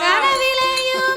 கனவிலையும்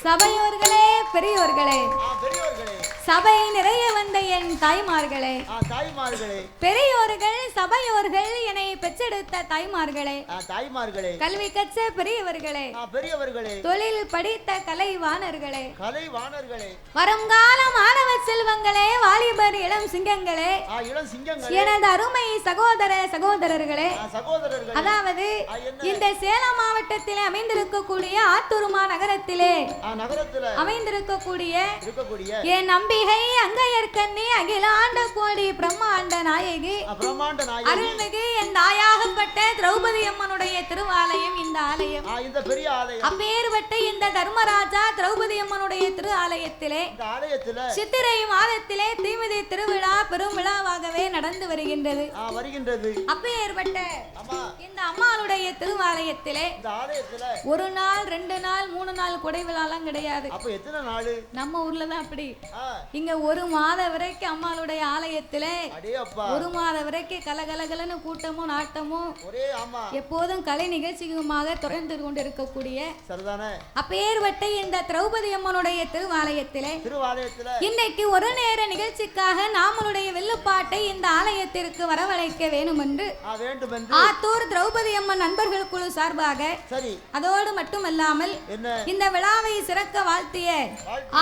சபையோர்களே, பெரியோர்களே, சபை நிறைய வந்த என் தாய்மார்களே, பெரியோர்கள், சபையோர்கள், என்னை பெற்றெடுத்த தாய்மார்களே, கல்வி கற்ற பெரியவர்களே, தொழில் படித்த கலைவாணர்களே, வருங்கால மாணவ செல்வங்களே, வாலிபர் இளம் சிங்கங்களே, எனது அருமை சகோதர சகோதரர்களே, அதாவது இந்த சேலம் மாவட்டத்திலே அமைந்திருக்கக்கூடிய ஆத்தூர் நகரத்திலே அமைந்திருக்கக்கூடிய என் நம்பிகை அங்கையர்கண்ணி அகிலாண்ட கோடி பிரம்மாண்ட நாயகி அருள்மிகு என் தாயாகப்பட்ட திரௌபதி அம்மனுடைய திருவாலயம். இந்த ஆலயம் அப்பேற்பட்ட இந்த தர்மராஜா திரௌபதி அம்மனுடைய திரு ஆலயத்திலே சித்திரை மாதத்திலே தீமிதி திருவிழா பெரும் விழாவாகவே நடந்து வருகின்றது. அப்பேற்பட்ட இந்த அம்மாளுடைய திருவாலயத்திலே ஒரு நாள் 2 நாள் 3 நாள் கொடை விழாலாம் கிடையாது. நம்ம ஊர்ல தான் அப்படி. இங்க ஒரு மாதம் வரைக்கும் அம்மாளுடைய ஆலயத்திலே ஒரு மாதம் வரைக்கும் கலகலகலன்னு கூட்டமும் நாட்டமும் எப்போதும் கலை நிகழ்ச்சியுமாக தொடர்ந்து கொண்டு இருக்கக்கூடிய அப்பேற்பட்ட இந்த திரௌபதி அம்மனுடைய திருவாலயத்திலே இன்னைக்கு ஒரு நேர நிகழ்ச்சிக்காக நாமளுடைய வெள்ளுப்பாட்டை இந்த ஆலயத்திற்கு வரவழைக்க வேண்டும் என்று ஆத்தூர் திரௌபதி அம்மன் நண்பர்கள் குழு சார்பாக, அதோடு மட்டுமல்லாமல் இந்த விழாவை சிறக்க வாழ்த்திய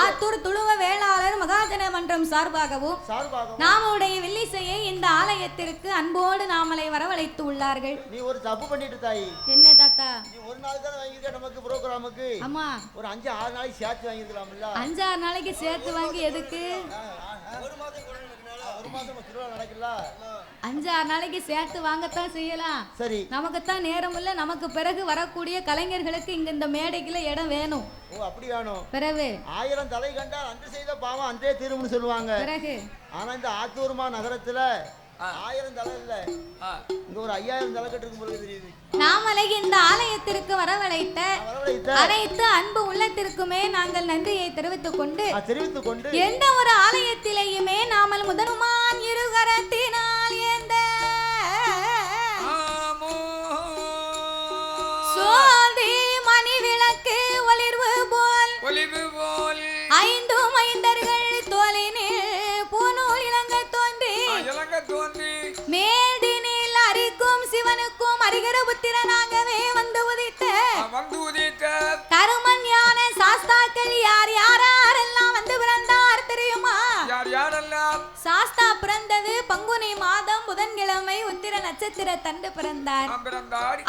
ஆத்தூர் துளுவ வேளாளர் மகாஜன மன்றம் சார்பாகவும் நாமுடைய வில்லிசையை இந்த ஆலயத்திற்கு அன்போடு நாமளை வரவழைத்து உள்ளார்கள். நீ ஒரு தப்பு பண்ணிட்டு தாயி. என்ன தாத்தா? நீ ஒரு நாள் தான் வாங்கிக்க நமக்கு புரோகிராமுக்கு. ஆமா, ஒரு 5-6 நாளைக்கு சேர்த்து வாங்கிக்கலாம்ல. 5-6 நாளைக்கு சேர்த்து வாங்கி எதுக்கு? ஒரு மாதம் திருவிழா நடக்குல்ல, 5-6 நாளைக்கு சேர்த்து வாங்கத்தான் செய்யலாம். சரி, நமக்கு தான் நேரம் இல்ல. நமக்கு பிறகு வரக்கூடிய கலைஞர்களுக்கு இங்க இந்த மேடைக்குள்ள இடம் வேணும். ஓ, அப்படி வேணும். பிறகு 1000 தலை கண்டால் அன்று செய்த பாவம் அன்றே தீரும்னு சொல்லுவாங்க. பிறகு ஆனா இந்த ஆத்தூர்மா நகரத்துல 1000 தலை இல்ல, இங்க ஒரு 5000 தலை கட்டிருக்கும் போல தெரியுது. நாமலை இந்த ஆலயத்திற்கு வரவழைத்த அனைத்து அன்பு உள்ளத்திற்குமே நாங்கள் நன்றியை தெரிவித்துக் கொண்டு எந்த ஒரு ஆலயத்திலேயுமே நாமல் முதனுமான் இருகரத்தினால் ஏந்த சோதி மணி விளக்கு ஒளிர்வு போல் 5 மைந்தர்கள் தோலினில் பூநூல் இளங்க தோன்றி மேதினில் அரிக்கும் சிவனுக்கும் அரிகர புத்திரனாகவே வந்து உதித்த கருமன் ஞான சாஸ்தாக்கள் யார் யாரெல்லாம் வந்து பிறந்தார் தெரியுமா? சாஸ்தா பிறந்தது பங்குனி மாதம் புதன்கிழமை உத்திர நட்சத்திர தண்டு பிறந்தார்.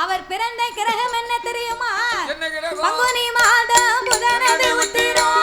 அவர் பிறந்த கிரகம் என்ன தெரியுமா? பங்குனி மாதம் புதனது உத்திரம்.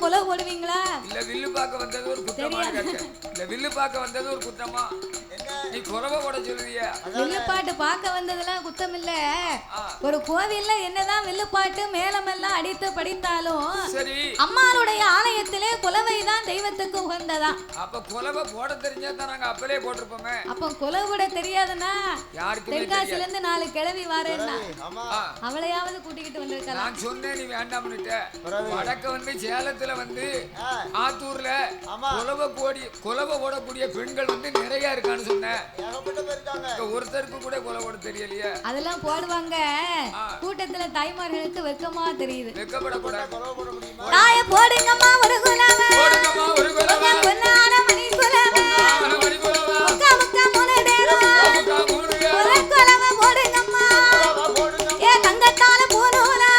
கொலை போடுவீங்களா? இல்ல வில்லு பார்க்க வந்தது ஒரு குற்றமா கேட்க. இல்ல வில்லு பார்க்க வந்தது ஒரு குற்றமா? நீ கொலவை போட சொல்லுவியா? வில்லுப்பாட்டு பார்க்க வந்ததெல்லாம் குத்தம் இல்ல. ஒரு கோவில்ல என்னதான் வில்லுப்பாட்டு மேளமெல்லாம் அடித்து படித்தாலும் சரி அம்மாளுடைய ஆலயத்திலே குலவை தான் தெய்வத்துக்கு உகந்ததா. அப்ப கொலவை போட தெரிஞ்சா தான் நாங்க அப்பலே போட்டிருப்போமே. அப்ப கொலை கூட தெரியாதுன்னா யாருக்குமே தென்காசில இருந்து 4 கிழவி வாரேன்னா ஆமா அவளையாவது கூட்டிக்கிட்டு வந்திருக்கலாம். நான் சொன்னேன் நீ வேண்டாம்னுட்ட. வடக்க வந்து சேலத்துல வந்து ஆத்தூர்ல கொலவை போடக்கூடிய பெண்கள் வந்து நிறைய இருக்கான்னு சொன்னேன். ஒருத்தருக்கு கூட கொலை போட தெரியலையே. அதெல்லாம் போடுவாங்க. கூட்டத்துல தாய்மார்களுக்கு வெக்கமா தெரியுது. வெக்கப்படக்கூடாது. தாய போடுங்கம்மா ஒரு குலவை, போடுங்கம்மா ஒரு குலவை, பொன்னான மணி குலவை, மணி குலவை, முக்கா முக்கா மூணு தேவா, ஒரு குலவை போடுங்கம்மா. ஏ தங்கத்தால பூநூலா,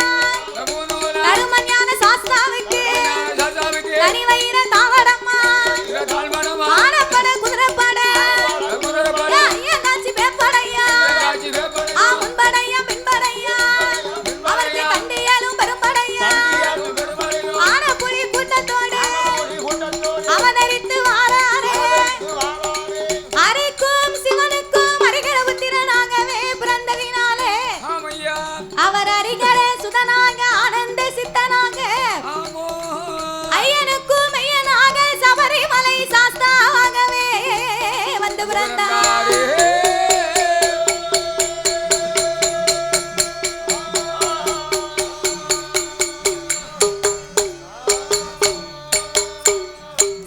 தருமஞான சாஸ்தாவுக்கு தனி வயிற தாவடம்மா, ஆனப்பட குதிரைப்பட ஐயனாச்சி பேப்படையா, முன்படையா பின்படையா, அவருக்கு தண்டியலும் பெரும்படையா, ஆனப்புலி கூட்டத்தோடு அவதரித்து வாராரே. அரிக்கும் சிவனுக்கும் அரிகர புத்திரனாகவே பிறந்ததினாலே அவர் அரிகர சுதனாக ஆனந்த சித்தனாக ஐயனுக்கும் மெய்யனாக சபரிமலை சாஸ்தாவாகவே வந்து பிறந்தார்.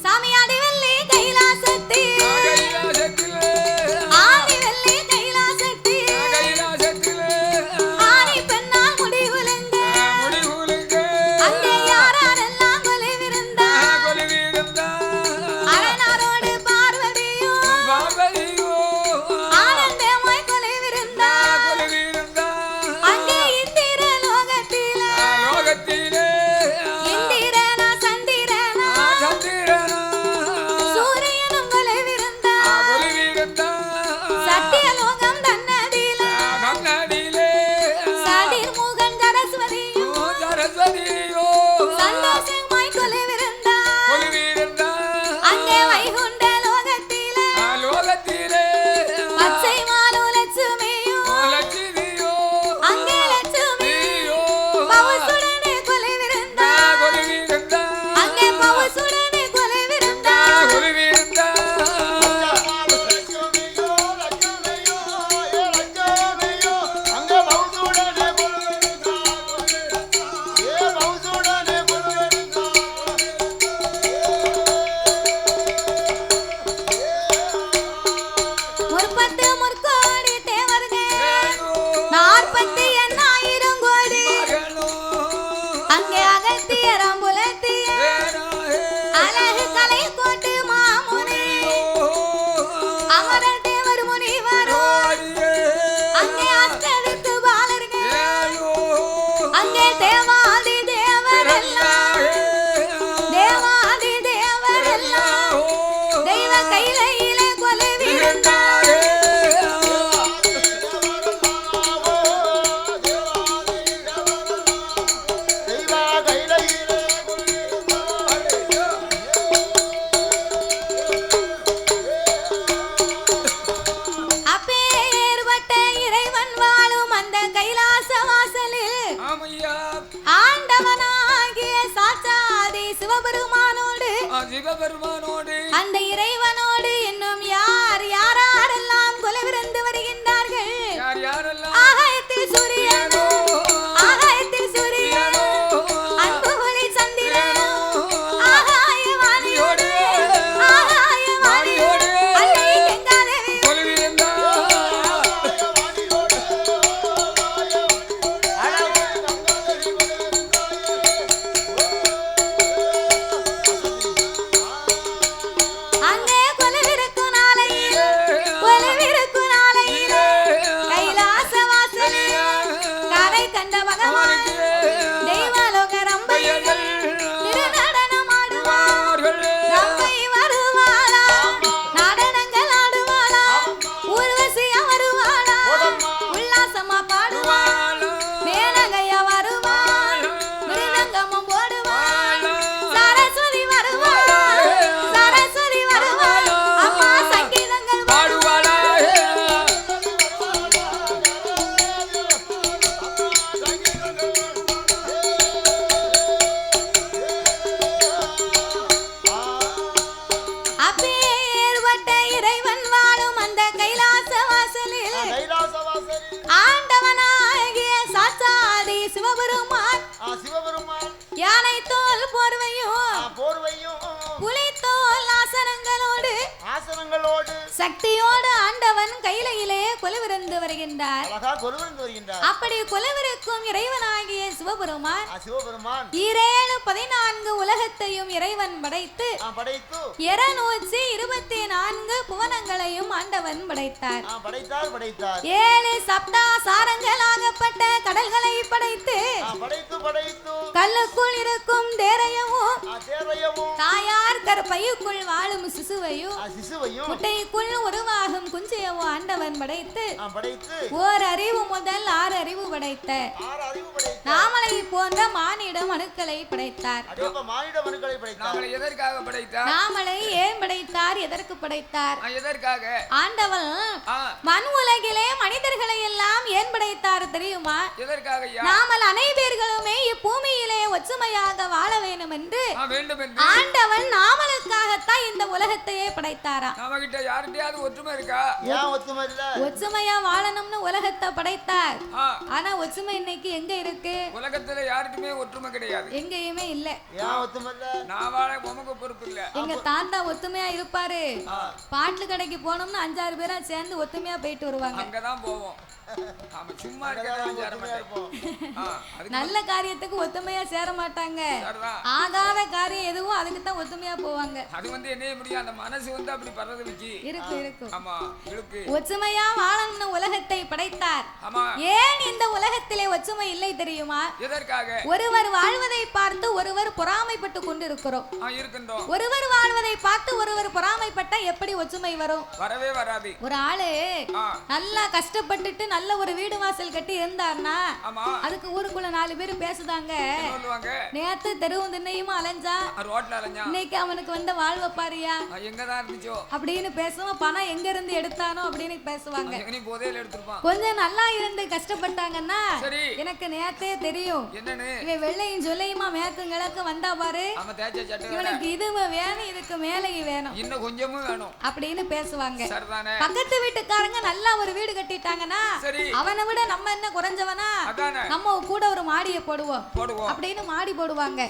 சாமியாடி வெள்ளி கைலாசத்தி, ஆடி வெள்ளி கைலாசத்தி, ஆணி பெண்ணால் முடிவுலங்க, அங்கே யாரெல்லாம் கொலைவிருந்தா, அரணாரோடு பார்வதியும் ஆனந்தமாய் கொலைவிருந்தா, அங்கே இந்திர லோகத்திலே இந்திரனா சந்திரனா சூரியனும் கொலைவிருந்தா, சத்தியலோகம் தன்னதிலே சதிர்முகன் சரஸ்வதியும் சந்தோஷமாய் கொலைவிருந்தா, அங்கே வைகுண்ட லோகத்திலே பச்சை மாலு லட்சுமியும் அங்கே லட்சுமி பவுசுடனே கொலைவிருந்தா, அங்கே பவுசுடனே கொலைவிருந்தா, முற்பத்து முற்கோடி தேவர்கள் 48,000 கோடி, அங்கே அகத்தியர் அம்புலத்தியர் அழகு கலை கோட்டு மாமுனி அமரர் தேவர் முனிவரும் அங்கே அஷ்டதிக்கு பாலர்கள், அங்கே தேவாதி தேவரெல்லாம் தேவாதி தேவரெல்லாம் தெய்வ கையிலே கொலைவிருந்தார். அப்பேற்பட்ட இறைவன் வாழும் அந்த கைலாச வாசலில் ஆண்டவனாகிய சாட்சாதி சிவபெருமானோடு அந்த இறைவனோடு இன்னும் யாரெல்லாம் கொலைவிருந்து வருகின்றார்கள். ஆகாயத்தில் சூரியனோ ஆகாயத்தில் சூரியனோ அன்பு ஒளி சந்திரனோ ஆகாயவாணியோடு ஆகாயவாணியோடு அல்லை கங்காதேவி அங்கே கொலைவிருக்கும் நாளை வருகின்றார். அழகா கொலுவிருந்து வருகின்றார். அப்படி கொலுவிருக்கும் இறைவனாகிய சிவபெருமான் சிவபெருமான் 14 உலகத்தையும் இறைவன் படைத்து 224 புவனங்களையும் ஆண்டவன் படைத்தார். 7 சப்தாசாரங்களாகப்பட்ட கடல்களை படைத்து கல்லுக்குள் இருக்கும் தேரையவும் தாயார் கற்பையுக்குள் வாழும் சிசுவையும் முட்டைக்குள் உருவாகும் குஞ்சியவும் ஆண்டவன் படைத்து ஓர் அறிவு முதல் 6 அறிவு படைத்த நாமலை போன்ற மானிட மனுக்களை படைத்தார். நாமலை ஏன் படைத்தார், எதற்கு படைத்தார்? ஆண்டவன் மண் உலகிலே மனிதர்களை எல்லாம் ஏன் படைத்தார் தெரியுமா? நாமல் அனைவர்களுமே இப்பூமியிலே ஒற்றுமையாக வாழ வேண்டும் என்று ஆண்டவன் நாமலுக்காகத்தான் இந்த உலகத்தையே படைத்தாரா. ஒற்றுமையா வாழணும்னு உலகத்தை படைத்தார். ஆனா ஒற்றுமை இன்னைக்கு எங்க இருக்கு? உலகத்துல யாருக்குமே ஒற்றுமை கிடையாது, எங்கேயுமே இல்ல. நான் வாழ உமக்கு பொறுப்பு இல்ல. எங்க தாத்தா ஒத்துமையா இருப்பாரு. பாட்டு கடைக்கு போனோம்னா 5-6 பேரா சேர்ந்து ஒத்துமையா போயிட்டு வருவாங்க. அங்கதான் போவோம். சும்மா நல்ல காரியத்துக்கு ஒத்துமையா சேர மாட்டாங்க. ஆகாத காரியம் எதுவும் அதுக்கு தான் ஒத்துமையா போவாங்க. அது வந்து என்ன முடியும், அந்த மனசு வந்து அப்படி பறந்து இருக்கு. ஆமா, இருக்கு. ஒற்றுமையா வாழணும் உலகத்தை படைத்தார். ஏன் இந்த உலகத்திலே ஒற்றுமை இல்லை தெரியுமா? எதற்காக? ஒருவர் வாழ்வதை பார்த்து ஒருவர் பொறாமைப்பட்டு கொண்டிருக்கிறோம். ஒருவர் வாழ்வதை பார்த்து ஒருவர் பொறாமைப்பட்ட எப்படி ஒற்றுமை வரும்? வரவே வராது. ஒரு ஆளு நல்லா கஷ்டப்பட்டுட்டு நல்ல ஒரு வீடு வாசல் கட்டி இருந்தார்னா அதுக்கு ஊருக்குள்ள 4 பேர் பேசுதாங்க, நேத்து தெருவும் திண்ணையும் அலைஞ்சா இன்னைக்கு அவனுக்கு வந்த வாழ்வை பாரியா அப்படின்னு பேசுவோம். பணம் எங்க இருந்து எடுத்தானோ அப்படின்னு பேசுவாங்க. கொஞ்சம் நல்லா இருந்து கஷ்டப்பட்டாங்கன்னா எனக்கு நேத்தே தெரியும் இவன் வெள்ளையும் சொல்லையுமா மேற்கும் கிழக்கு வந்தா பாரு, இவனுக்கு இது வேணும், இதுக்கு மேலையும் வேணும், இன்னும் கொஞ்சமும் வேணும் அப்படின்னு பேசுவாங்க. பக்கத்து வீட்டுக்காரங்க நல்லா ஒரு வீடு கட்டிட்டாங்கன்னா அவனை விட நம்ம என்ன குறைஞ்சவனா, நம்ம கூட ஒரு மாடியை போடுவோம் அப்படின்னு மாடி போடுவாங்க.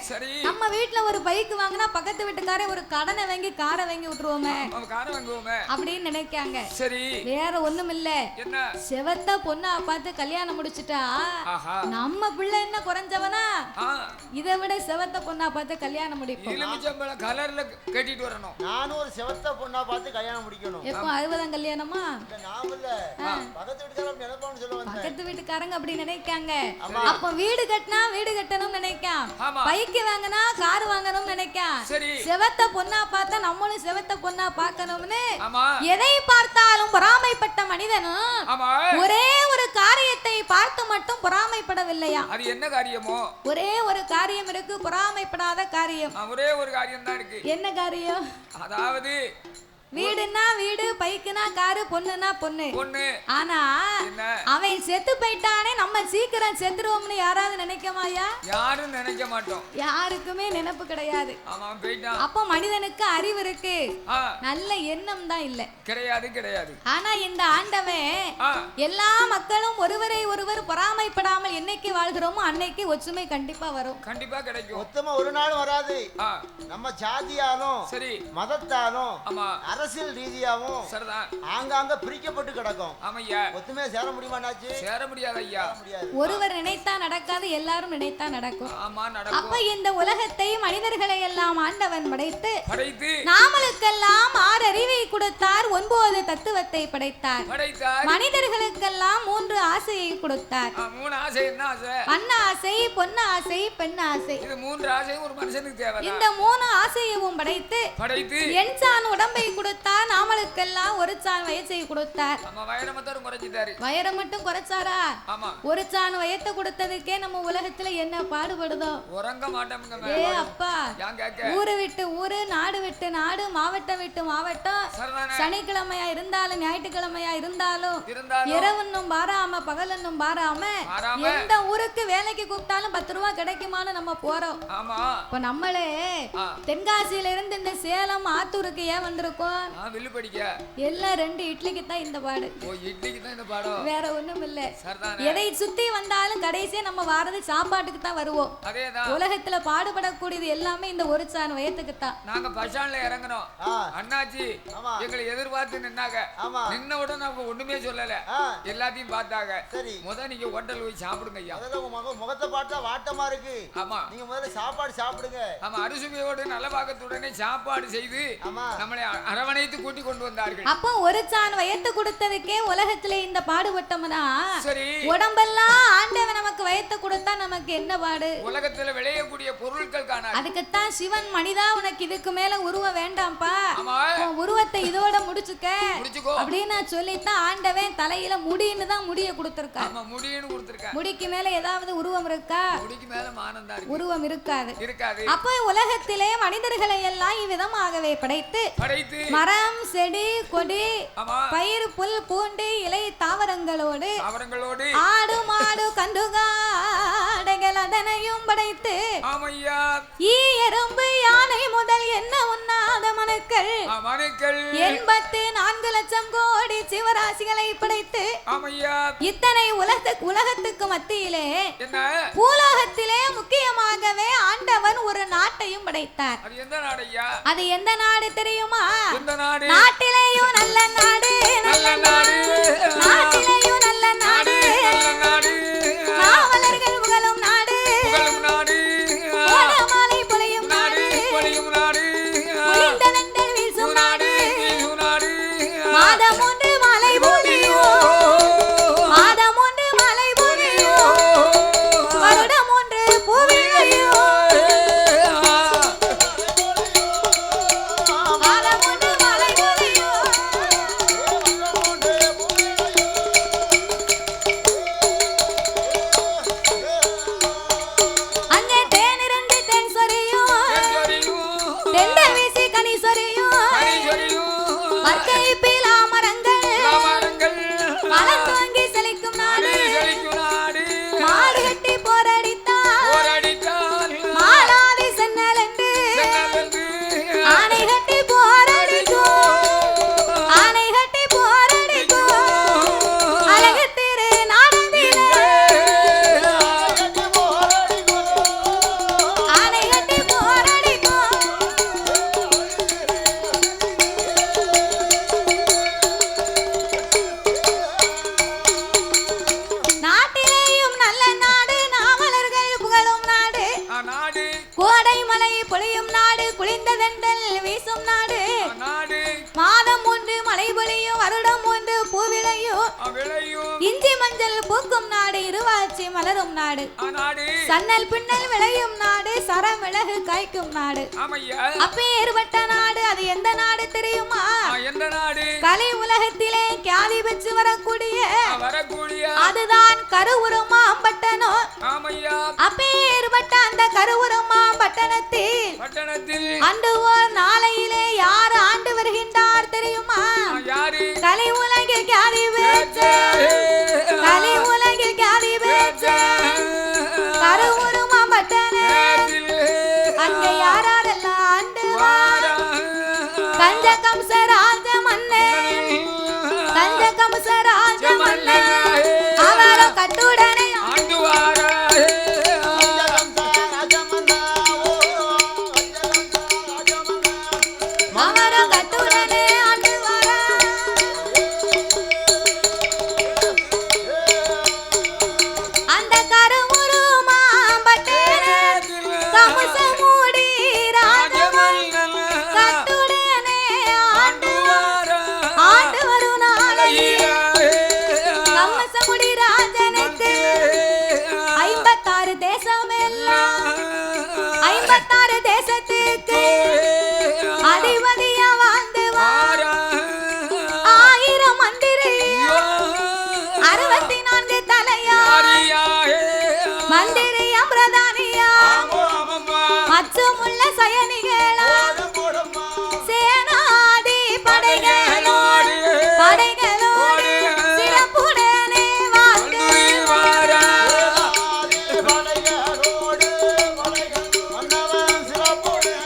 நம்ம வீட்டுல ஒரு பைக் வாங்கினா பக்கத்து வீட்டுக்காரே ஒரு கடனை வாங்கி காரை வாங்கி விட்டுருவோமே அப்படின்னு நினைக்காங்க. வேற ஒண்ணும் இல்ல, செவத்த பொண்ணா பார்த்து கல்யாணம் முடிச்சுட்டா நம்ம பிள்ளை என்ன குறைஞ்சவனா, இதை விட செவத்த பொண்ணா பார்த்து கல்யாணம் முடிப்போம். கலர்ல கட்டிட்டு வரணும். நானும் ஒரு செவத்த பொண்ணா பார்த்து கல்யாணம் முடிக்கணும். எப்போ 60 கல்யாணமா? பக்கத்து வீட்டுக்காரங்க அப்படி நினைக்காங்க. அப்ப வீடு கட்டினா வீடு கட்டணும் நினைக்கான், பைக்கு வாங்கினா கார் வாங்கணும் நினைக்கான். செவத்த பொண்ணா பார்த்தா நம்மளும் செவத்த பொண்ணா பார்க்கணும்னு எதை பார்த்தாலும் பொறாமைப்பட்ட மனிதனும் ஒரே ஒரு காரியத்தை பார்த்து மட்டும் பொறாமைப்படவில்லையா? அது என்ன காரியமோ? ஒரே ஒரு காரியம் இருக்கு, பொறாமைப்படாத காரியம். ஒரே ஒரு காரியம் தான் இருக்கு. என்ன காரியம்? அதாவது வீடுனா வீடு, பைக்குனா காரு, பொண்ணுனா பொண்ணு. ஆனா அவன் செத்து போயிட்டானே நம்ம சீக்கிரம் செத்துருவோம்னு யாராவது நினைக்கமாயா? யாரும் நினைக்க மாட்டோம், யாருக்குமே நினைப்பு கிடையாது. அப்ப மனிதனுக்கு அறிவு இருக்கு, நல்ல எண்ணம் தான் இல்ல கிடையாது. ஆனா இந்த ஆண்டவன் எல்லா மக்களும் ஒருவரை ஒருவர் பொறாமைப்படாமல் என்னைக்கு வாழ்கிறோமோ அன்னைக்கு ஒற்றுமை கண்டிப்பா வரும், கண்டிப்பா கிடைக்கும். ஒத்துமை ஒரு நாள் வராது. நம்ம ஜாதியாலும் சரி, மதத்தாலும் அரசியல் ரீதியாவும் ஆங்காங்க பிரிக்கப்பட்டு கிடக்கும். ஒத்துமையா சேர முடியுமாச்சு? சேர முடியாது ஐயா. ஒருவர் நினைத்தா நடக்காது, எல்லாரும் நினைத்தா நடக்கும். அப்ப இந்த உலகத்தை மனிதர்களை எல்லாம் ஆண்டவன் படைத்து நாமளுக்கெல்லாம் 6 அறிவை கொடுத்தார், 9 தத்துவத்தை படைத்தார். மனிதர்களுக்கெல்லாம் 3 ஆசையை கொடுத்தார். 3 ஆசை என்ன ஆசை? அண்ணாசை, பொன்னாசை, பெண்ணாசை. இது 3 ஆசை ஒரு மனுஷனுக்கு தேவை. இந்த 3 ஆசையையும் படைத்து எண்சான் உடம்பை கொடுத்தார், நாமளுக்கெல்லாம் ஒரு சான் வயசை கொடுத்தார். வயரம் மட்டும் குறைச்சாரா? ஒரு சான் வயத்தை கொடுத்ததுக்கே நம்ம உலகத்துல என்ன பாடுபடுதோ. ஏ அப்பா, ஊரு விட்டு ஊரு, நாடு விட்டு நாடு, மாவட்டம் விட்டு மாவட்டம், சனிக்கிழமையா இருந்தாலும் ஞாயிற்றுக்கிழமையா இருந்தாலும் இரவுன்னும் பாராம பகலன்னும் பாராம எந்த ஊருக்கு வேலைக்கு கூப்பிட்டாலும் 10 ரூபாய் கிடைக்குமான்னு நம்ம போறோம். இப்ப நம்மளே தென்காசியில இருந்து இந்த சேலம் ஆத்தூருக்கு ஏன் வந்திருக்கோம்? எல்லாம் 2 இட்லிக்கு தான் இந்த பாடு. வேற ஒண்ணும் இல்ல. எதை சுத்தி வந்தாலும் கடைசியா நம்ம வாரது சாப்பாட்டுக்கு தான் வருவோம். உலகத்துல பாடுபடக்கூடியது எல்லாமே இந்த ஒரு சான் வயத்துக்கு தான் நாங்க பஸ்டாண்ட்ல இறங்கணும். அண்ணாச்சி எங்களை எதிர்பார்த்து நின்னாங்க. நின்ன உடனே அவங்க ஒண்ணுமே சொல்லல, எல்லாத்தையும் பார்த்தாங்க. முத நீங்க ஹோட்டல் போய் சாப்பிடுங்க ஐயா. முகத்தை பார்த்தா வாட்டமா இருக்கு. ஆமா, நீங்க முதல்ல சாப்பாடு சாப்பிடுங்க. ஆமா, அரிசுவையோடு நல்ல பாக்கத்துடனே சாப்பாடு செய்து நம்மளை அரவணைத்து கூட்டி கொண்டு வந்தார்கள். அப்போ ஒரு சான் வயத்து கொடுத்ததுக்கே உலகத்திலே இந்த பாடுபட்டோம்னா சரி, உடம்பெல்லாம் ஆண்டவன் நமக்கு வயத்தை கொடுத்தா நமக்கு என்ன பாடு? உலகத்துல விளையக்கூடிய பொருட்கள் காணாது. அதுக்குத்தான் சிவன் மனிதா உனக்கு இதுக்கு மேல உருவம் வேண்டாம்ப்பா, உருவத்தை இதோட முடிச்சுக்கோ அப்படின்னு சொல்லித்தான் ஆண்டவன் தலையில முடின்னு தான் முடிய கொடுத்திருக்காரு. ஆமா, முடின்னு கொடுத்திருக்காரு. முடிக்கு மேல ஏதாவது உருவம் இருக்கா? முடிக்கு மேல மானம் தான், உருவம் இருக்காது. இருக்காது. அப்ப உலகத்திலே மனிதர்களை எல்லாம் இவ்விதமாகவே படைத்து மரம் செடி கொடி பயிர் புல் பூண்டு இலை தாவரங்களோடு ஆடு மாடு கண்டுகாடைகள் அதனையும் படைத்து ஈ எறும்பு யானை முதல் என்ன உண்ணாத மனுக்கள் 84 லட்சம் கோடி சிவராசிகளை படைத்து இத்தனை உலகத்துக்கு மத்தியிலே பூலோகத்திலே முக்கியமாகவே ஆண்டவன் ஒரு நாட்டையும் படைத்தார். அது எந்த நாடு தெரியுமா? நாட்டிலேயும் நல்ல நாடு, நாட்டிலேயும் நல்ல நாடு, நாவலர்கள் புகழும் நாடு, கோடமாலை பொழியும் நாடு, குளிர்ந்தனங்கள் வீசும் நாடு, மாதம் ஒன்று மழை பொழியும், மாதம் ஒன்று மழை பொழியும், வருடம் ஒன்று பூவிழையும், மாதம் ஒன்று மழை பொழியும். அங்கே தேனிரண்டு தென் சொரியும், தெண்டல் வீசி கனி சொரியும், மற்கை பீலா மரங்கள் மலம் துவங்கி செழிக்கும் நாடு, மாடு கட்டி போரடித்தான் மாலாதி சென்னல் என்று ஆனை கட்டி போரடிக்கும், ஆனை கட்டி போரடிக்கும் அழகு திரு நாடந்திலே ஆனை கட்டி போரடிக்கும். நாட்டிலேயும் நல்ல நாடு, நாவலர்கள் புகழும் நாடு, கோடை மலை பொழியும் நாடு, குளிர்ந்ததெண்டல் வீசும் நாடு, மாதம் ஒன்று மழை பொழியும், வருடம் ஒன்று பூவிளையும், இஞ்சி மஞ்சள் பூக்கும் நாடு, இருவாச்சி மலரும் நாடு, சன்னல் பின்னல் விளையும் நாடு, சரமிளகு காய்க்கும் நாடு. அப்பேற்பட்ட நாடு அது எந்த நாடு தெரியுமா? கலை உலகத்திலே கியாதி பெற்று வரக்கூடிய அதுதான் கருவுருமாம்பட்டனோ. அப்பேற்பட்ட அந்த கருவுருமாம்பட்டணத்தில் அன்று ஓர் நாளையிலே யார் ஆண்டு வருகின்றார் தெரியுமா? கலை உலகில் கியாதி பெற்ற, கலை உலகில் கியாதி பெற்ற கருவுருமாம்பட்டணத்தில் அங்கே யாரெல்லாம் ஆண்டு வாரா? கஞ்ச கம்சராஜ மன்னன், கஞ்ச கம்சராஜ மன்னன் அவரோ கட்டுடனே ஆண்டு வாரா. அவரோ கட்டுடனே ஆண்டு வாரா. அந்த கருவுருமாம்பட்டணத்தில் கமுசமூடி ராஜமன்னன் கட்டுடனே ஆண்டு வரும் நாளையிலே கமுசமுடி ராஜனுக்கு 56 தேசம் எல்லாம் 56 தேசத்துக்கு அதிபதியா வாழ்ந்து வார 1000 மந்திரி 64 தலையா மந்திரியா பிரதானியா மச்சமுள்ள சயனிகளா சேனாதி படைகளோடு சிறப்புடனே வாழ்ந்து மன்னவன் சிறப்புடனே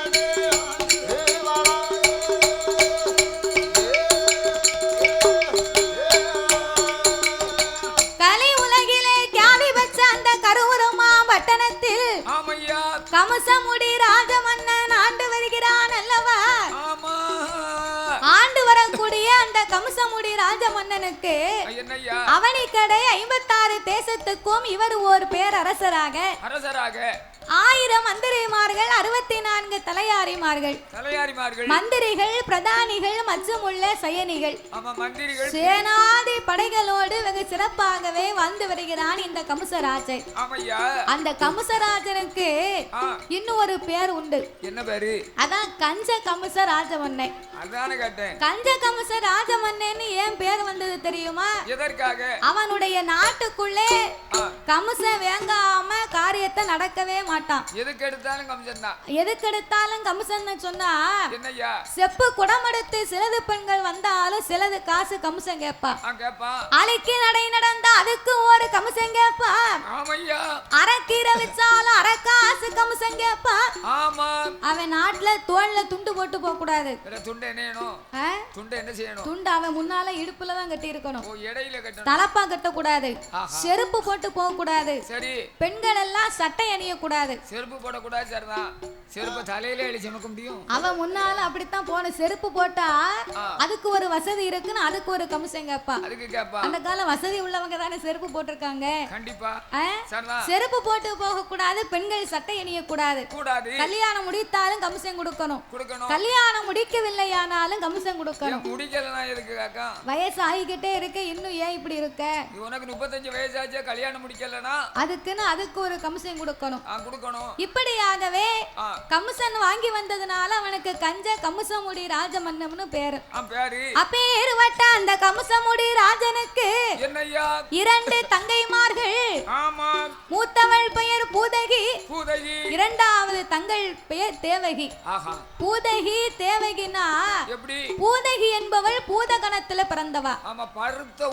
கம்சமுடி ராஜ மன்னனுக்கு என்னய்யா அவனிக்கடை 56 தேசத்துக்கும் இவர் ஒரு பேரரசராக அரசராக 1000 மந்திரிமார்கள் 64 தலையாரிமார்கள் மந்திரிகள் பிரதானிகள் மற்றும் உள்ள சயனிகள் சேனாதி படைகளோடு வெகு சிறப்பாகவே வந்து வருகிறான் இந்த கம்சராஜன். அந்த கம்சராஜனுக்கு இன்னும் ஒரு பேர் உண்டு. என்ன பேரு? அதான் கஞ்ச கம்ச ராஜமன்னன். அதானே கேட்டேன். கஞ்ச கம்ச ராஜமன்னன் ஏன் பேர் வந்தது தெரியுமா? எதற்காக? அவனுடைய நாட்டுக்குள்ளே கம்ச வேங்காம காரியத்தை நடக்கவே மாட்டான். எதுக்கு எடுத்தாலும் கம்சன் தான். எதுக்கு எடுத்தாலும் கம்சன் சொன்னா என்னய்யா? செப்பு குடமெடுத்து சிலது பெண்கள் வந்தாலும் சிலது காசு கம்சன் கேப்பா. அலைக்கு நடை நடந்தா அதுக்கு ஒரு கம்சன் கேப்பா. ஆமையா. அரைக்கீரை வச்சாலும் அரை காசு கம்சன் கேப்பா. ஆமா. அவன் நாட்டுல தோல்ல துண்டு போட்டு போக கூடாது. துண்டு என்ன செய்யணும்? துண்டு என்ன செய்யணும்? துண்டு அவன் முன்னால இடுப்புல தான் கட்டி இருக்கணும். இடையில கட்டணும். தலப்பா கட்ட கூடாது. செருப்பு போட்டு போக கூடாது. சரி. பெண்கள் எல்லாம் சட்டை அணிய கூடாது. செருப்பு போடக்கூடாது. சரிதான். செருப்பு தலையில எழுதி சுமக்க முடியும். அவன் முன்னால அப்படித்தான் போன. செருப்பு போட்டா அதுக்கு ஒரு வசதி இருக்குன்னு அதுக்கு ஒரு கமிஷன் கேப்பா. அதுக்கு கேப்பா. அந்த கால வசதி உள்ளவங்க தானே செருப்பு போட்டிருக்காங்க. கண்டிப்பா. செருப்பு போட்டு போக கூடாது. பெண்கள் சட்டை அணிய கூடாது. கல்யாணம் முடித்தாலும் கமிஷன் கொடுக்கணும். கல்யாணம் முடிக்கவில்லையானாலும் கமிஷன் கொடுக்கணும். முடிக்கலனா எதுக்கு காக்கா? வயசு ஆகிக்கிட்டே இருக்க இன்னும் ஏன் இப்படி இருக்க? உனக்கு 35 வயசாச்சு கல்யாணம் முடிக்கலனா அதுக்கு ஒரு கமிஷன் கொடுக்கணும். கொடுக்கணும். இப்படியாகவே கமிஷன் வாங்கி வந்ததுனால அவனுக்கு கஞ்ச கம்சமுடி ராஜமன்னம்னு பேரு. அப்பேரு வட்ட அந்த கம்சமுடி ராஜனுக்கு என்னய்யா? 2 தங்கைமார்கள். ஆமா. மூத்தவள் பெயர் பூதகி. இரண்டாவது தங்கள் பெயர் தேவகி. பூதகி தேவகினா எப்படி? பூதகி என்பவள் பூதகணத்துல பிறந்தவா. ஆமா. பருத்த